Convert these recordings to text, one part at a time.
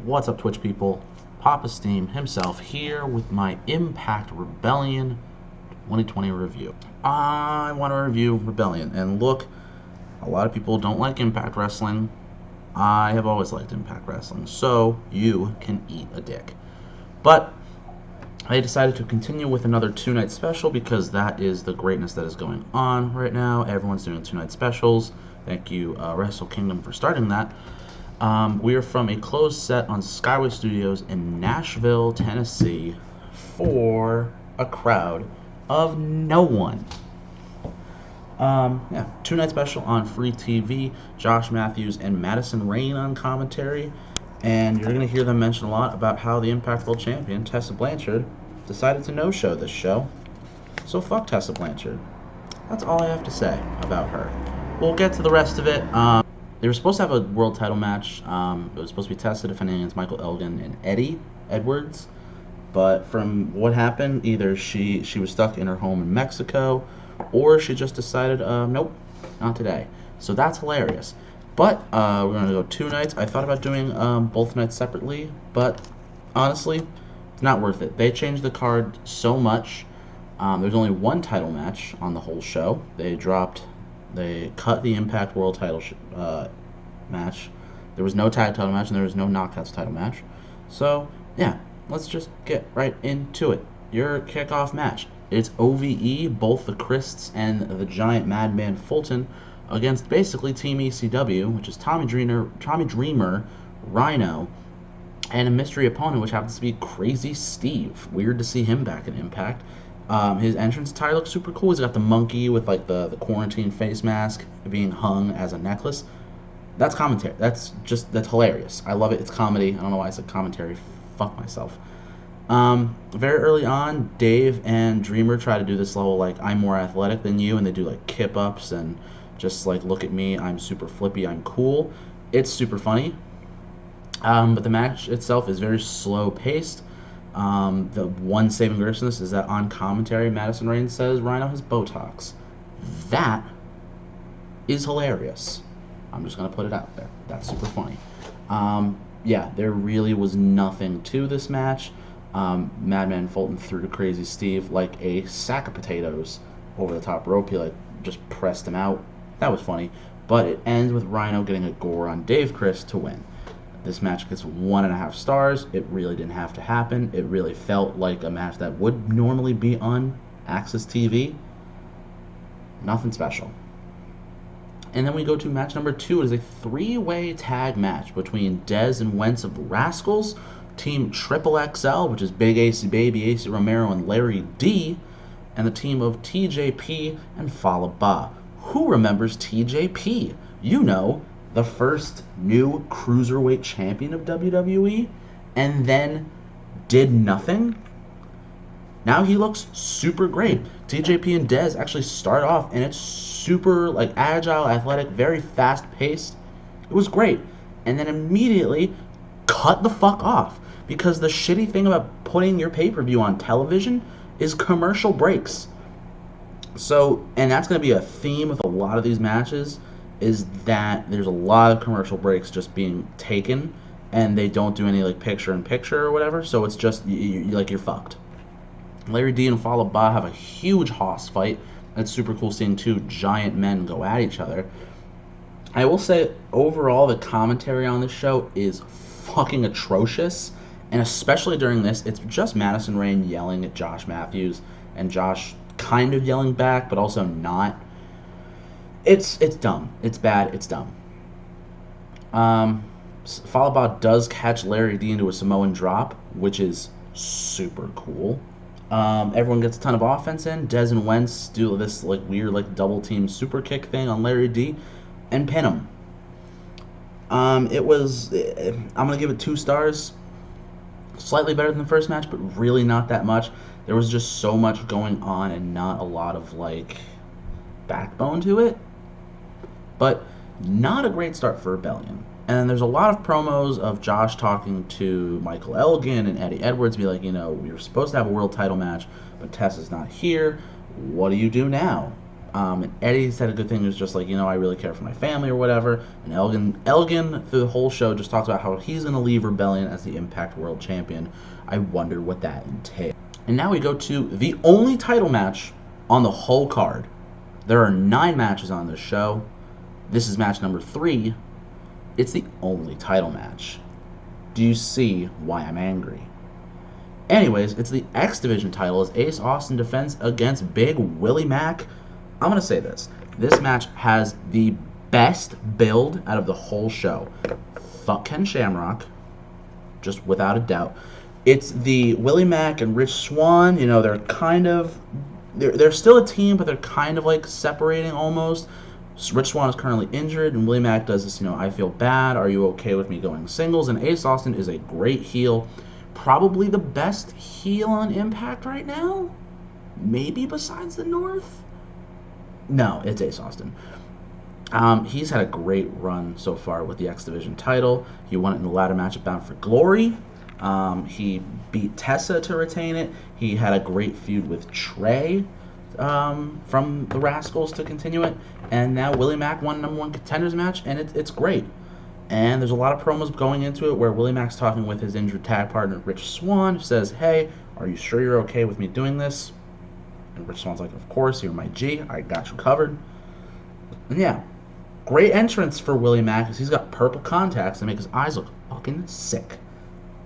What's up, Twitch people? Papa Steam himself here with my Impact Rebellion 2020 review. I want to review Rebellion, and look, a lot of people don't like Impact Wrestling. I have always liked Impact Wrestling, so you can eat a dick. But I decided to continue with another two-night special because that is the greatness that is going on right now. Everyone's doing two-night specials. Thank you, Wrestle Kingdom, for starting that. We are from a closed set on Skyway Studios in Nashville, Tennessee, for a crowd of no one. Two-night special on free TV. Josh Matthews and Madison Rayne on commentary, and you're going to hear them mention a lot about how the Impact World Champion, Tessa Blanchard, decided to no-show this show. So fuck Tessa Blanchard. That's all I have to say about her. We'll get to the rest of it. They were supposed to have a world title match. It was supposed to be Tessa defending against Michael Elgin and Eddie Edwards. But from what happened, either she was stuck in her home in Mexico, or she just decided, nope, not today. So that's hilarious. But we're going to go two nights. I thought about doing both nights separately, but honestly, it's not worth it. They changed the card so much. There's only one title match on the whole show. They cut the Impact World title match. There was no tag title match, and there was no Knockouts title match. So, yeah, let's just get right into it. Your kickoff match. It's OVE, both the Christs and the Giant Madman Fulton, against basically Team ECW, which is Tommy Dreamer, Rhino, and a mystery opponent, which happens to be Crazy Steve. Weird to see him back in Impact. His entrance attire looks super cool. He's got the monkey with like the quarantine face mask being hung as a necklace. That's commentary. That's hilarious. I love it. It's comedy. I don't know why I said commentary. Fuck myself. Very early on, Dave and Dreamer try to do this level like I'm more athletic than you, and they do like kip ups and just like look at me, I'm super flippy, I'm cool. It's super funny. But the match itself is very slow paced. The one saving grace in this is that on commentary, Madison Rayne says Rhino has Botox. That is hilarious. I'm just going to put it out there. That's super funny. Yeah, there really was nothing to this match. Madman Fulton threw to Crazy Steve like a sack of potatoes over the top rope. He like just pressed him out. That was funny. But it ends with Rhino getting a gore on Dave Chris to win. This match gets 1.5 stars. It really didn't have to happen. It really felt like a match that would normally be on Access TV. Nothing special. And then we go to match number 2. It is a 3-way tag match between Dez and Wentz of the Rascals, Team Triple XL, which is Big AC Baby, AC Romero, and Larry D, and the team of TJP and Fallah Bahh. Who remembers TJP? You know, the first new Cruiserweight champion of WWE, and then did nothing. Now he looks super great. TJP and Dez actually start off, and it's super like agile, athletic, very fast paced. It was great, and then immediately cut the fuck off, because the shitty thing about putting your pay-per-view on television is commercial breaks. So, and that's going to be a theme with a lot of these matches, is that there's a lot of commercial breaks just being taken, and they don't do any like picture-in-picture or whatever, so it's just, you're fucked. Larry D and Fallah Bahh have a huge hoss fight. It's super cool seeing two giant men go at each other. I will say, overall, the commentary on this show is fucking atrocious, and especially during this, it's just Madison Rayne yelling at Josh Matthews, and Josh kind of yelling back, but also not. It's dumb. It's bad. It's dumb. Fallah Bahh does catch Larry D into a Samoan drop, which is super cool. Everyone gets a ton of offense in. Dez and Wentz do this like weird like double team super kick thing on Larry D and pin him. I'm gonna give it 2 stars. Slightly better than the first match, but really not that much. There was just so much going on and not a lot of like backbone to it. But not a great start for Rebellion. And there's a lot of promos of Josh talking to Michael Elgin and Eddie Edwards, be like, you know, we were supposed to have a world title match, but Tessa's not here. What do you do now? And Eddie said a good thing. He was just like, I really care for my family or whatever. And Elgin through the whole show just talks about how he's going to leave Rebellion as the Impact World Champion. I wonder what that entails. And now we go to the only title match on the whole card. There are 9 matches on this show. This is match number 3. It's the only title match. Do you see why I'm angry? Anyways, it's the X Division title as Ace Austin defends against Big Willie Mack. I'm going to say this. This match has the best build out of the whole show. Fuck Ken Shamrock, just without a doubt. It's the Willie Mack and Rich Swann. They're kind of... They're still a team, but they're kind of like separating almost. Rich Swann is currently injured, and Willie Mack does this, I feel bad. Are you okay with me going singles? And Ace Austin is a great heel. Probably the best heel on Impact right now? Maybe besides the North? No, it's Ace Austin. He's had a great run so far with the X Division title. He won it in the ladder match at Bound for Glory. He beat Tessa to retain it. He had a great feud with Trey from the Rascals to continue it. And now Willie Mack won number 1 contenders match, and it's great. And there's a lot of promos going into it where Willie Mack's talking with his injured tag partner, Rich Swann, who says, hey, are you sure you're okay with me doing this? And Rich Swann's like, of course, you're my G. I got you covered. And yeah, great entrance for Willie Mack because he's got purple contacts that make his eyes look fucking sick.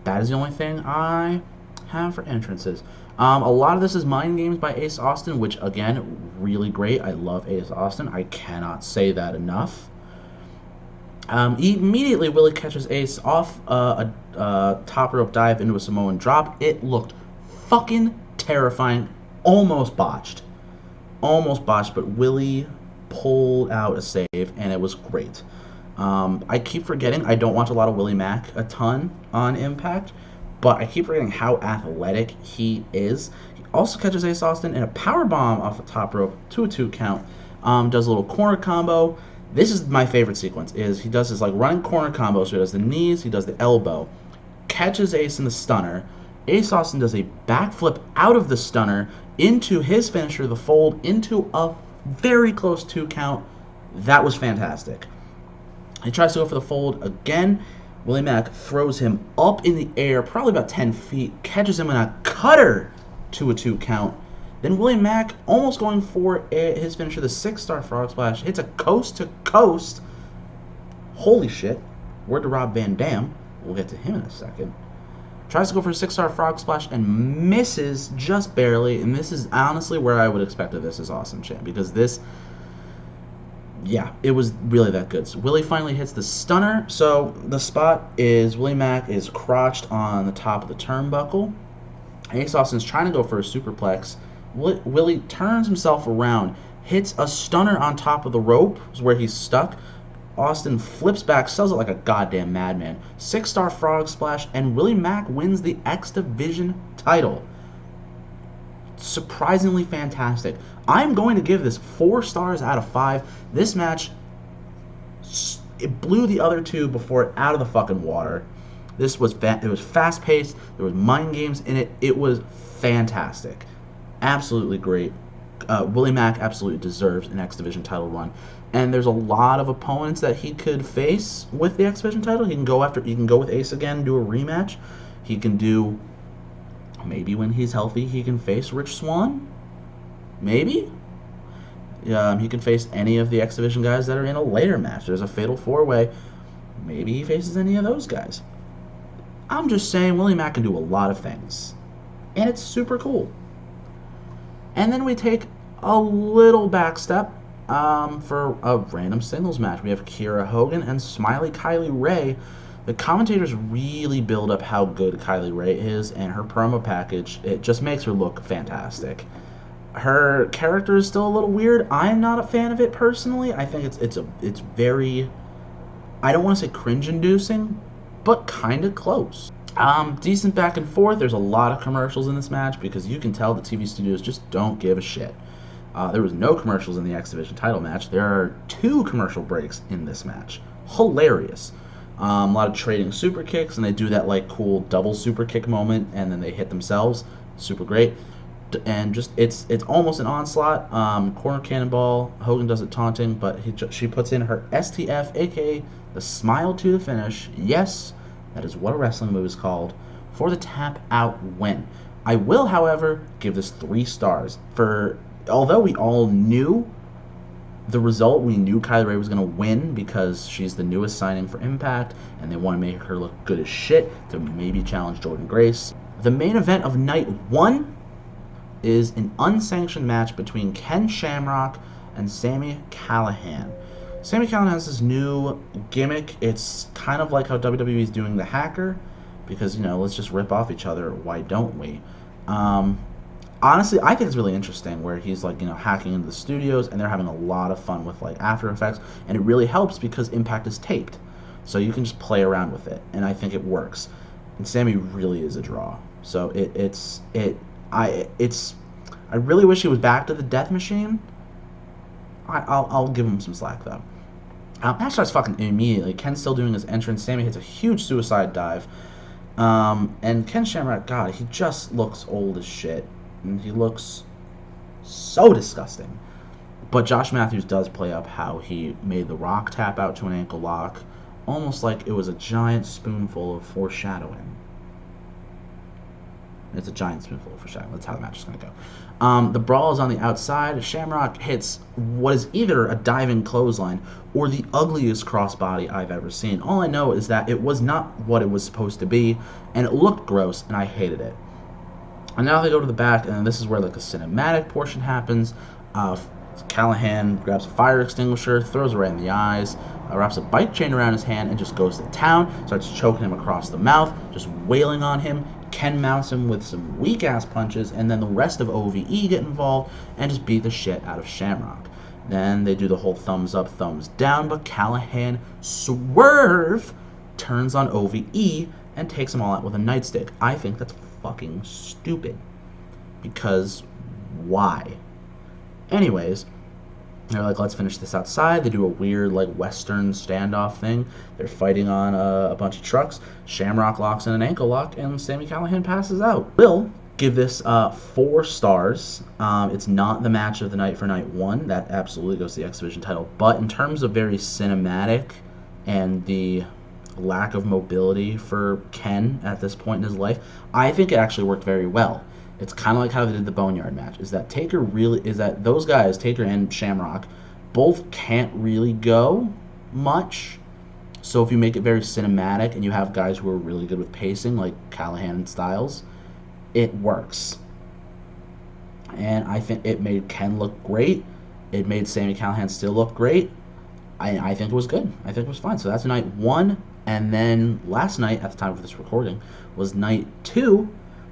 That is the only thing I have for entrances. A lot of this is mind games by Ace Austin, which, again, really great. I love Ace Austin. I cannot say that enough. Immediately, Willie catches Ace off a top rope dive into a Samoan drop. It looked fucking terrifying. Almost botched. But Willie pulled out a save, and it was great. I keep forgetting I don't watch a lot of Willie Mack a ton on Impact, but I keep forgetting how athletic he is. He also catches Ace Austin in a powerbomb off a top rope to a 2 count. Does a little corner combo. This is my favorite sequence, is he does this like running corner combo, so he does the knees, he does the elbow, catches Ace in the stunner. Ace Austin does a backflip out of the stunner into his finisher, the fold, into a very close 2 count. That was fantastic. He tries to go for the fold again. Willie Mack throws him up in the air, probably about 10 feet, catches him in a cutter to a 2 count. Then Willie Mack, almost going for his finisher, the 6-star frog splash, hits a coast to coast. Holy shit. Word to Rob Van Dam. We'll get to him in a second. Tries to go for a 6-star frog splash and misses just barely. And this is honestly where I would expect of this as Awesome Champ, because this, yeah, it was really that good. So Willie finally hits the stunner. So the spot is Willie Mack is crouched on the top of the turnbuckle. Ace Austin's trying to go for a superplex. Willie turns himself around, hits a stunner on top of the rope, is where he's stuck. Austin flips back, sells it like a goddamn madman. 6-star frog splash, and Willie Mack wins the X Division title. Surprisingly fantastic. I'm going to give this 4 stars out of 5. This match, it blew the other 2 before it out of the fucking water. This was it was fast paced. There was mind games in it. It was fantastic. Absolutely great. Willie Mack absolutely deserves an X Division title run, and there's a lot of opponents that he could face with the X Division title. He can go with Ace again, do a rematch. He can do, maybe when he's healthy, he can face Rich Swann. Maybe. He can face any of the X Division guys that are in a later match. There's a Fatal 4-Way. Maybe he faces any of those guys. I'm just saying, Willie Mack can do a lot of things, and it's super cool. And then we take a little back step for a random singles match. We have Kiera Hogan and Smily Kylie Ray. The commentators really build up how good Kylie Ray is, and her promo package, it just makes her look fantastic. Her character is still a little weird. I'm not a fan of it personally. I think it's very, I don't want to say cringe-inducing, but kind of close. Decent back and forth. There's a lot of commercials in this match because you can tell the TV studios just don't give a shit. There was no commercials in the X Division title match. There are 2 commercial breaks in this match. Hilarious. A lot of trading super kicks, and they do that like cool double super kick moment, and then they hit themselves. Super great. and just it's almost an onslaught. Corner cannonball. Hogan does it taunting, but she puts in her STF, aka the smile to the finish. Yes, that is what a wrestling move is called, for the tap out win. I will, however, give this 3 stars. For although we all knew the result, we knew Kylie Rae was going to win because she's the newest signing for Impact, and they want to make her look good as shit to maybe challenge Jordynne Grace. The main event of night 1 is an unsanctioned match between Ken Shamrock and Sami Callihan. Sami Callihan has this new gimmick. It's kind of like how WWE is doing the hacker, because, you know, let's just rip off each other. Why don't we? Honestly, I think it's really interesting where he's, like, you know, hacking into the studios, and they're having a lot of fun with, like, After Effects, and it really helps because Impact is taped, so you can just play around with it, and I think it works. And Sami really is a draw. So I really wish he was back to the Death Machine. I'll give him some slack though. Match starts fucking immediately. Ken's still doing his entrance. Sami hits a huge suicide dive, and Ken Shamrock, God, he just looks old as shit, and he looks so disgusting. But Josh Matthews does play up how he made The Rock tap out to an ankle lock, almost like it was a giant spoonful of foreshadowing. It's a giant spoonful of foreshadowing. That's how the match is going to go. The brawl is on the outside. Shamrock hits what is either a diving clothesline or the ugliest crossbody I've ever seen. All I know is that it was not what it was supposed to be, and it looked gross, and I hated it. And now they go to the back, and this is where, like, a cinematic portion happens. Callihan grabs a fire extinguisher, throws it right in the eyes, wraps a bike chain around his hand, and just goes to town, starts choking him across the mouth, just wailing on him. Ken mounts him with some weak-ass punches, and then the rest of OVE get involved and just beat the shit out of Shamrock. Then they do the whole thumbs up, thumbs down, but Callihan swerve turns on OVE and takes them all out with a nightstick. I think that's fucking stupid. Because why? Anyways, they're like, let's finish this outside. They do a weird, like, Western standoff thing. They're fighting on a bunch of trucks. Shamrock locks in an ankle lock, and Sami Callihan passes out. We'll give this 4 stars. It's not the match of the night for night 1. That absolutely goes to the X Division title. But in terms of very cinematic and the lack of mobility for Ken at this point in his life, I think it actually worked very well. It's kind of like how they did the Boneyard match. Is that those guys, Taker and Shamrock, both can't really go much. So if you make it very cinematic and you have guys who are really good with pacing, like Callihan and Styles, it works. And I think it made Ken look great. It made Sami Callihan still look great. I think it was good. I think it was fine. So that's night 1. And then last night, at the time of this recording, was night 2.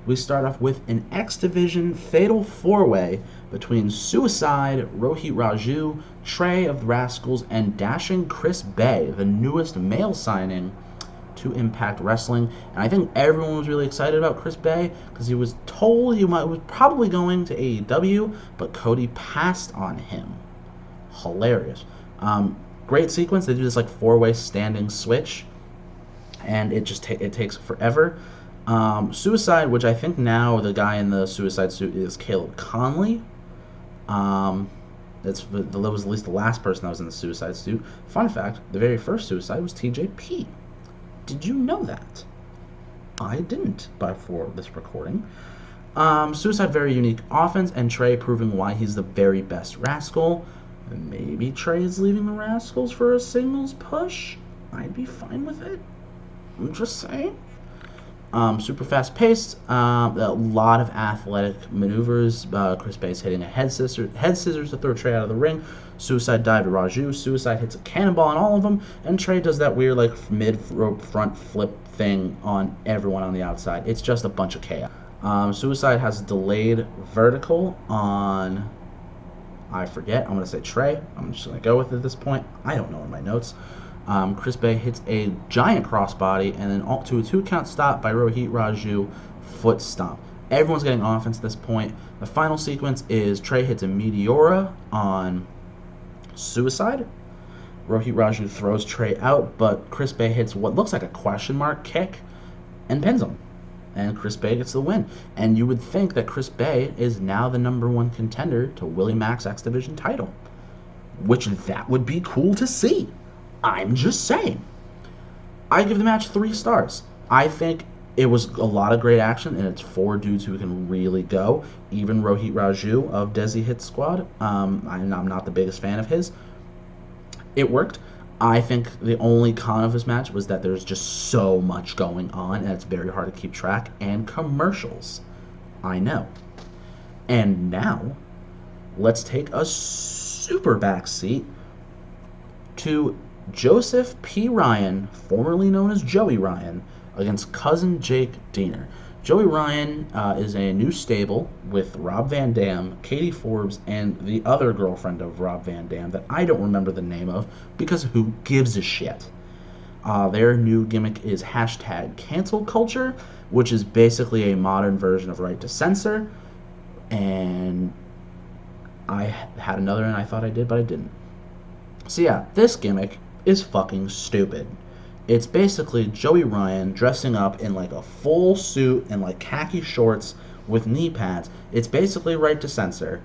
We start off with an X Division fatal 4-way between Suicide, Rohit Raju, Trey of the Rascals, and dashing Chris Bay, the newest male signing to Impact Wrestling. And I think everyone was really excited about Chris Bay because he was told he was probably going to AEW, but Cody passed on him. Hilarious. Great sequence. They do this like 4-way standing switch, and it just it takes forever. Suicide, which I think now the guy in the Suicide suit is Caleb Conley. That was at least the last person that was in the Suicide suit. Fun fact, the very first Suicide was TJP. Did you know that? I didn't before this recording. Suicide, very unique offense, and Trey proving why he's the very best Rascal. Maybe Trey is leaving the Rascals for a singles push. I'd be fine with it. I'm just saying. Super fast paced, a lot of athletic maneuvers. Chris Bay's hitting a head scissors to throw Trey out of the ring. Suicide dive to Raju. Suicide hits a cannonball on all of them, and Trey does that weird like mid rope front flip thing on everyone on the outside. It's just a bunch of chaos. Suicide has a delayed vertical on, I forget, I'm going to say Trey. I'm just going to go with it at this point. I don't know in my notes. Chris Bay hits a giant crossbody and then to a 2-count stop by Rohit Raju, foot stomp. Everyone's getting offense at this point. The final sequence is Trey hits a Meteora on Suicide. Rohit Raju throws Trey out, but Chris Bay hits what looks like a question mark kick and pins him. and Chris Bey gets the win. And you would think that Chris Bey is now the #1 contender to Willie Mack's X Division title, which that would be cool to see. I'm just saying. I give the match 3 stars. I think it was a lot of great action, and it's 4 dudes who can really go. Even Rohit Raju of Desi Hit Squad. I'm not the biggest fan of his. It worked. I think the only con of this match was that there's just so much going on, and it's very hard to keep track. And commercials. I know. And now, let's take a super backseat to Joseph P. Ryan, formerly known as Joey Ryan, against cousin Jake Diener. Joey Ryan is a new stable with Rob Van Dam, Katie Forbes, and the other girlfriend of Rob Van Dam that I don't remember the name of because who gives a shit. Their new gimmick is #cancel culture, which is basically a modern version of Right to Censor. And I had another and I thought I did, but I didn't. So yeah, this gimmick is fucking stupid. It's basically Joey Ryan dressing up in like a full suit and like khaki shorts with knee pads. It's basically Right to Censor,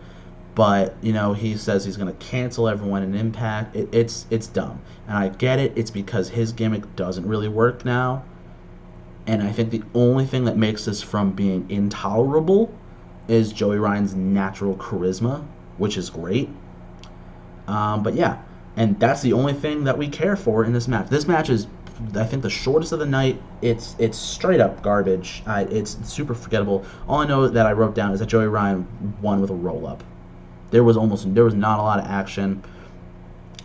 but you know he says he's gonna cancel everyone in Impact. It's dumb, and I get it. It's because his gimmick doesn't really work now, and I think the only thing that makes this from being intolerable is Joey Ryan's natural charisma, which is great. But yeah, and that's the only thing that we care for in this match. This match is, I think, the shortest of the night. It's straight up garbage. It's super forgettable. All I know that I wrote down is that Joey Ryan won with a roll up. There was not a lot of action.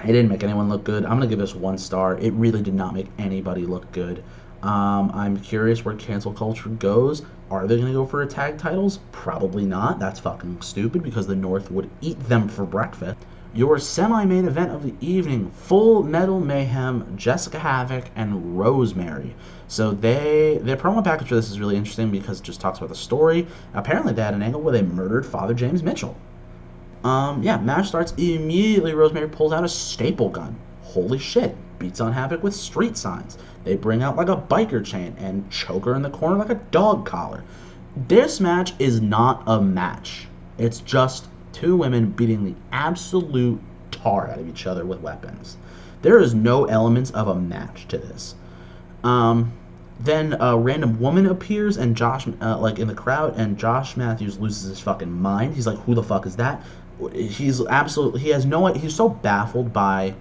It didn't make anyone look good. I'm gonna give this 1 star. It really did not make anybody look good. I'm curious where cancel culture goes. Are they gonna go for a tag titles? Probably not. That's fucking stupid because the North would eat them for breakfast. Your semi-main event of the evening, Full Metal Mayhem, Jessica Havok, and Rosemary. So their promo package for this is really interesting because it just talks about the story. Apparently they had an angle where they murdered Father James Mitchell. Yeah, match starts immediately. Rosemary pulls out a staple gun. Holy shit. Beats on Havok with street signs. They bring out like a biker chain and choke her in the corner like a dog collar. This match is not a match. It's just 2 women beating the absolute tar out of each other with weapons. There is no elements of a match to this. Then a random woman appears and Josh, like in the crowd, and Josh Matthews loses his fucking mind. He's like, "Who the fuck is that?" He's so baffled by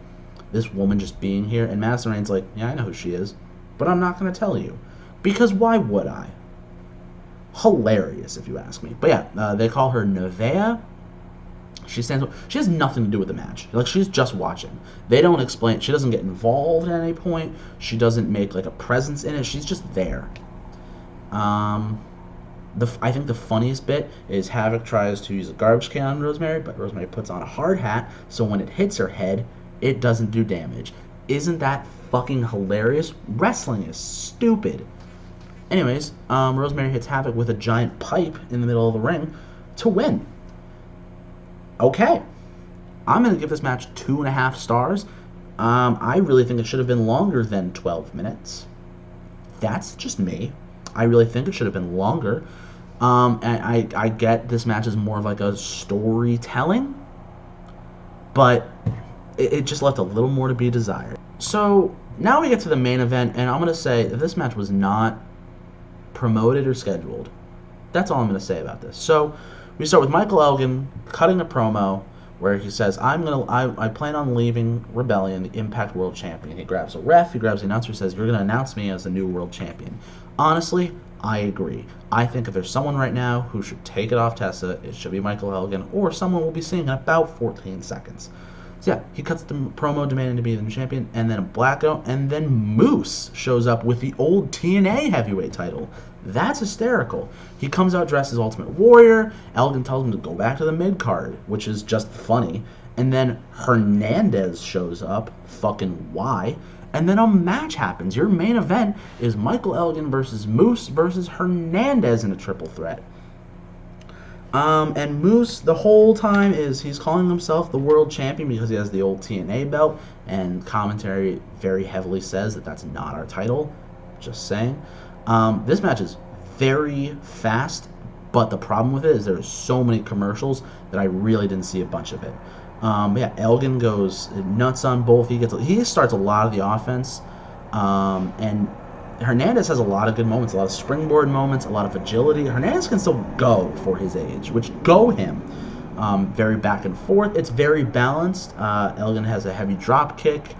this woman just being here. And Madison Rayne's like, "Yeah, I know who she is, but I'm not gonna tell you because why would I?" Hilarious, if you ask me. But yeah, they call her Nevaeh. She has nothing to do with the match. Like, she's just watching. They don't explain. She doesn't get involved at any point. She doesn't make like a presence in it. She's just there. I think the funniest bit is Havok tries to use a garbage can on Rosemary, but Rosemary puts on a hard hat, so when it hits her head, it doesn't do damage. Isn't that fucking hilarious? Wrestling is stupid. Anyways, Rosemary hits Havok with a giant pipe in the middle of the ring to win. Okay, I'm going to give this match 2.5 stars. I really think it should have been longer than 12 minutes. That's just me. I really think it should have been longer. And I get this match is more of like a storytelling, but it just left a little more to be desired. So now we get to the main event, and I'm going to say that this match was not promoted or scheduled. That's all I'm going to say about this. So we start with Michael Elgin cutting a promo where he says, I plan on leaving Rebellion, the Impact World Champion. He grabs a ref, he grabs the announcer, says, "You're going to announce me as the new World Champion." Honestly, I agree. I think if there's someone right now who should take it off Tessa, it should be Michael Elgin, or someone we'll be seeing in about 14 seconds. So yeah, he cuts the promo demanding to be the new champion, and then a blackout, and then Moose shows up with the old TNA heavyweight title. That's hysterical. He comes out dressed as Ultimate Warrior. Elgin tells him to go back to the mid-card, which is just funny. And then Hernandez shows up. Fucking why? And then a match happens. Your main event is Michael Elgin versus Moose versus Hernandez in a triple threat. And Moose, the whole time, he's calling himself the world champion because he has the old TNA belt, and commentary very heavily says that that's not our title. Just saying. This match is very fast, but the problem with it is there's so many commercials that I really didn't see a bunch of it. Yeah, Elgin goes nuts on both. He starts a lot of the offense, and Hernandez has a lot of good moments, a lot of springboard moments, a lot of agility. Hernandez can still go for his age, which go him. Very back and forth. It's very balanced. Elgin has a heavy drop kick.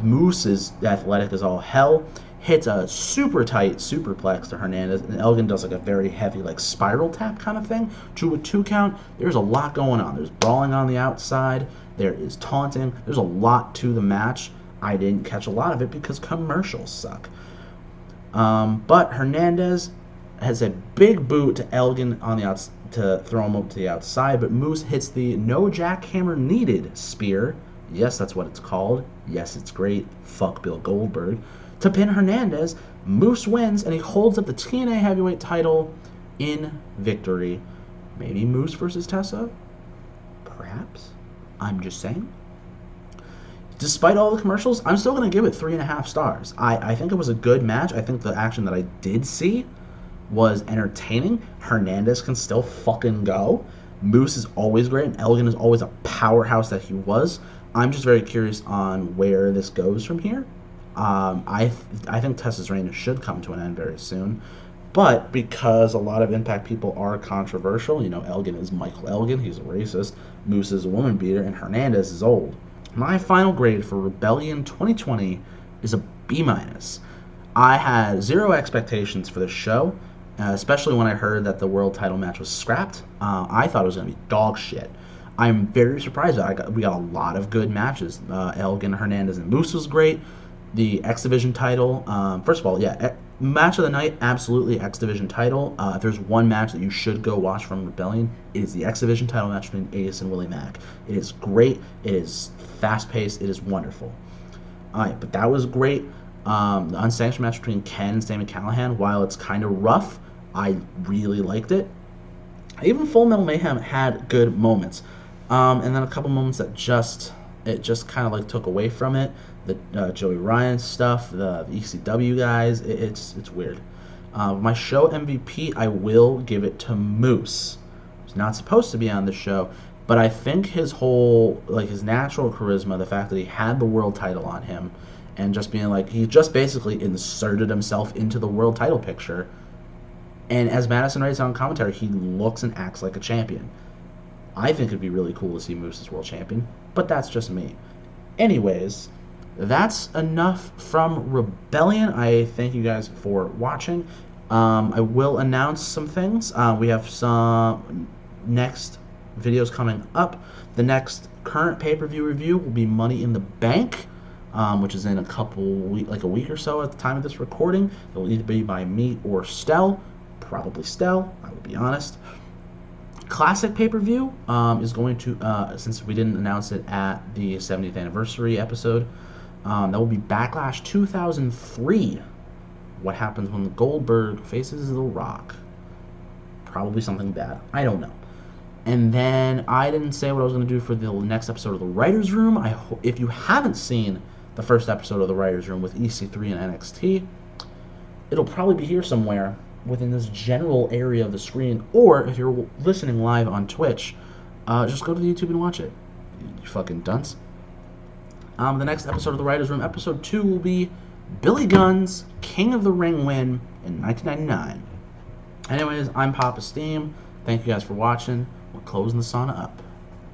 Moose is athletic as all hell. Hits a super tight superplex to Hernandez, and Elgin does like a very heavy like spiral tap kind of thing to a 2 count. There's a lot going on. There's brawling on the outside. There is taunting. There's a lot to the match. I didn't catch a lot of it because commercials suck. But Hernandez has a big boot to Elgin on the outside to throw him up to the outside, but Moose hits the no jackhammer needed spear. Yes, that's what it's called. Yes, it's great. Fuck Bill Goldberg. To pin Hernandez, Moose wins, and he holds up the TNA heavyweight title in victory. Maybe Moose versus Tessa? Perhaps. I'm just saying. Despite all the commercials, I'm still going to give it 3.5 stars. I think it was a good match. I think the action that I did see was entertaining. Hernandez can still fucking go. Moose is always great, and Elgin is always a powerhouse that he was. I'm just very curious on where this goes from here. I think Tessa's reign should come to an end very soon. But because a lot of Impact people are controversial, you know, Elgin is Michael Elgin, he's a racist, Moose is a woman beater, and Hernandez is old. My final grade for Rebellion 2020 is a B-. I had zero expectations for this show, especially when I heard that the world title match was scrapped. I thought it was going to be dog shit. I'm very surprised that we got a lot of good matches. Elgin, Hernandez, and Moose was great. The X Division title, first of all, yeah, match of the night, absolutely X Division title. If there's one match that you should go watch from Rebellion, it is the X Division title match between Ace and Willie Mack. It is great. It is fast-paced. It is wonderful. All right, but that was great. The unsanctioned match between Ken and Sami Callihan, while it's kind of rough, I really liked it. Even Full Metal Mayhem had good moments. And then a couple moments that just kind of like took away from it. The Joey Ryan stuff, the ECW guys, it's weird. My show MVP, I will give it to Moose. He's not supposed to be on the show, but I think his whole, like his natural charisma, the fact that he had the world title on him, and just being like, he just basically inserted himself into the world title picture. And as Madison writes on commentary, he looks and acts like a champion. I think it'd be really cool to see Moose as world champion, but that's just me. Anyways, that's enough from Rebellion. I thank you guys for watching. I will announce some things. We have some next videos coming up. The next current pay-per-view review will be Money in the Bank, which is in a week or so at the time of this recording. It will either be by me or Stell. Probably Stell, I will be honest. Classic pay-per-view is going to, since we didn't announce it at the 70th anniversary episode, that will be Backlash 2003. What happens when Goldberg faces The Rock? Probably something bad. I don't know. And then I didn't say what I was going to do for the next episode of The Writer's Room. If you haven't seen the first episode of The Writer's Room with EC3 and NXT, it'll probably be here somewhere within this general area of the screen, or if you're listening live on Twitch, just go to the YouTube and watch it. You fucking dunce. The next episode of The Writer's Room, episode 2, will be Billy Gunn's King of the Ring win in 1999. Anyways, I'm Papa Steam. Thank you guys for watching. We're closing the sauna up.